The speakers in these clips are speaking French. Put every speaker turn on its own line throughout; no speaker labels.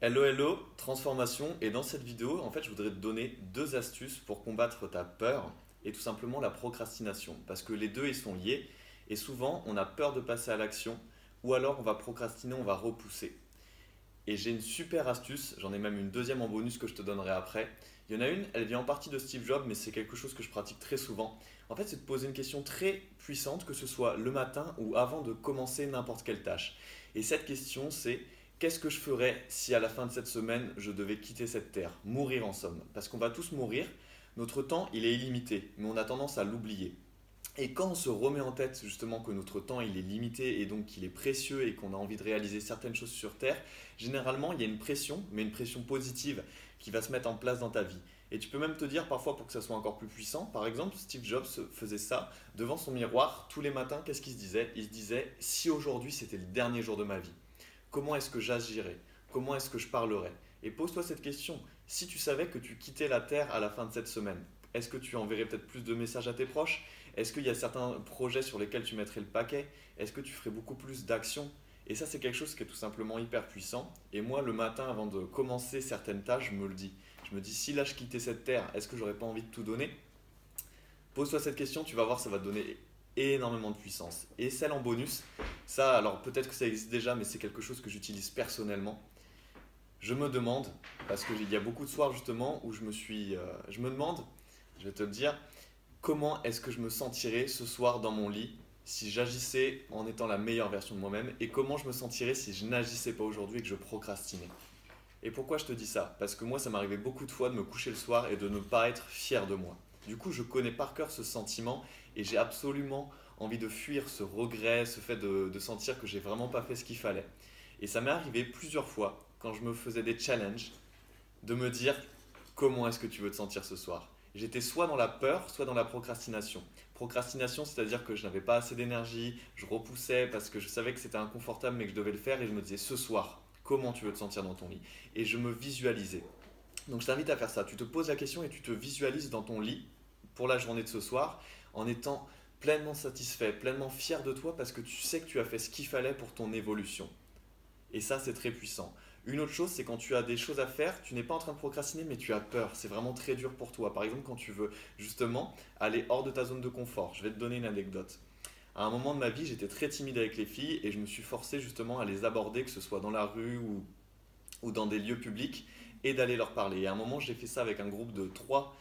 Hello, hello, transformation. Et dans cette vidéo, en fait, je voudrais te donner deux astuces pour combattre ta peur et tout simplement la procrastination. Parce que les deux, ils sont liés. Et souvent, on a peur de passer à l'action ou alors on va procrastiner, on va repousser. Et j'ai une super astuce, j'en ai même une deuxième en bonus que je te donnerai après. Il y en a une, elle vient en partie de Steve Jobs, mais c'est quelque chose que je pratique très souvent. En fait, c'est de poser une question très puissante, que ce soit le matin ou avant de commencer n'importe quelle tâche. Et cette question, c'est qu'est-ce que je ferais si à la fin de cette semaine, je devais quitter cette terre, mourir en somme? Parce qu'on va tous mourir, notre temps, il est illimité, mais on a tendance à l'oublier. Et quand on se remet en tête justement que notre temps il est limité et donc qu'il est précieux et qu'on a envie de réaliser certaines choses sur Terre, généralement il y a une pression, mais une pression positive qui va se mettre en place dans ta vie. Et tu peux même te dire parfois pour que ça soit encore plus puissant, par exemple Steve Jobs faisait ça devant son miroir tous les matins, qu'est-ce qu'il se disait? Il se disait si aujourd'hui c'était le dernier jour de ma vie, comment est-ce que j'agirais? Comment est-ce que je parlerais? Et pose-toi cette question, si tu savais que tu quittais la Terre à la fin de cette semaine, est-ce que tu enverrais peut-être plus de messages à tes proches? Est-ce qu'il y a certains projets sur lesquels tu mettrais le paquet? Est-ce que tu ferais beaucoup plus d'actions? Et ça, c'est quelque chose qui est tout simplement hyper puissant. Et moi, le matin, avant de commencer certaines tâches, je me le dis. Je me dis, si là je quittais cette terre, est-ce que j'aurais pas envie de tout donner? Pose-toi cette question, tu vas voir, ça va te donner énormément de puissance. Et celle en bonus, ça, alors peut-être que ça existe déjà, mais c'est quelque chose que j'utilise personnellement. Je me demande, parce qu'il y a beaucoup de soirs justement où je me demande, je vais te le dire, comment est-ce que je me sentirais ce soir dans mon lit si j'agissais en étant la meilleure version de moi-même et comment je me sentirais si je n'agissais pas aujourd'hui et que je procrastinais. Et pourquoi je te dis ça? Parce que moi, ça m'arrivait beaucoup de fois de me coucher le soir et de ne pas être fier de moi. Du coup, je connais par cœur ce sentiment et j'ai absolument envie de fuir ce regret, ce fait de sentir que j'ai vraiment pas fait ce qu'il fallait. Et ça m'est arrivé plusieurs fois quand je me faisais des challenges de me dire comment est-ce que tu veux te sentir ce soir. J'étais soit dans la peur, soit dans la procrastination. Procrastination, c'est-à-dire que je n'avais pas assez d'énergie, je repoussais parce que je savais que c'était inconfortable mais que je devais le faire et je me disais ce soir, comment tu veux te sentir dans ton lit? Et je me visualisais. Donc je t'invite à faire ça. Tu te poses la question et tu te visualises dans ton lit pour la journée de ce soir en étant pleinement satisfait, pleinement fier de toi parce que tu sais que tu as fait ce qu'il fallait pour ton évolution. Et ça, c'est très puissant. Une autre chose, c'est quand tu as des choses à faire, tu n'es pas en train de procrastiner, mais tu as peur. C'est vraiment très dur pour toi. Par exemple, quand tu veux justement aller hors de ta zone de confort. Je vais te donner une anecdote. À un moment de ma vie, j'étais très timide avec les filles et je me suis forcé justement à les aborder, que ce soit dans la rue ou dans des lieux publics, et d'aller leur parler. Et à un moment, j'ai fait ça avec un groupe de trois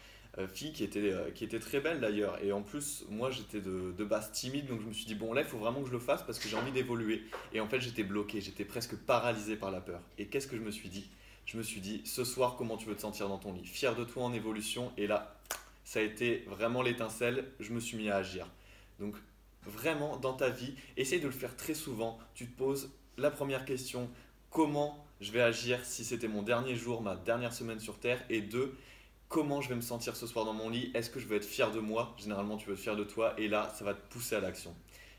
filles qui étaient très belles d'ailleurs. Et en plus, moi, j'étais de base timide, donc je me suis dit, bon, là, il faut vraiment que je le fasse parce que j'ai envie d'évoluer. Et en fait, j'étais bloqué, j'étais presque paralysé par la peur. Et qu'est-ce que je me suis dit? Je me suis dit, ce soir, comment tu veux te sentir dans ton lit? Fier de toi en évolution. Et là, ça a été vraiment l'étincelle, je me suis mis à agir. Donc, vraiment, dans ta vie, essaye de le faire très souvent. Tu te poses la première question, comment je vais agir si c'était mon dernier jour, ma dernière semaine sur Terre? Et deux, comment je vais me sentir ce soir dans mon lit? Est-ce que je vais être fier de moi? Généralement, tu veux être fier de toi et là, ça va te pousser à l'action.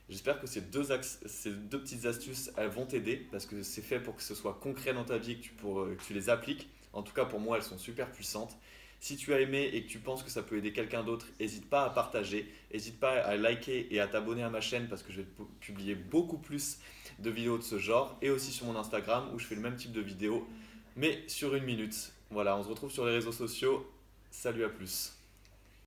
J'espère que ces deux petites astuces, elles vont t'aider parce que c'est fait pour que ce soit concret dans ta vie et que tu les appliques. En tout cas, pour moi, elles sont super puissantes. Si tu as aimé et que tu penses que ça peut aider quelqu'un d'autre, n'hésite pas à partager, n'hésite pas à liker et à t'abonner à ma chaîne parce que je vais publier beaucoup plus de vidéos de ce genre et aussi sur mon Instagram où je fais le même type de vidéos mais sur une minute. Voilà, on se retrouve sur les réseaux sociaux. Salut, à plus.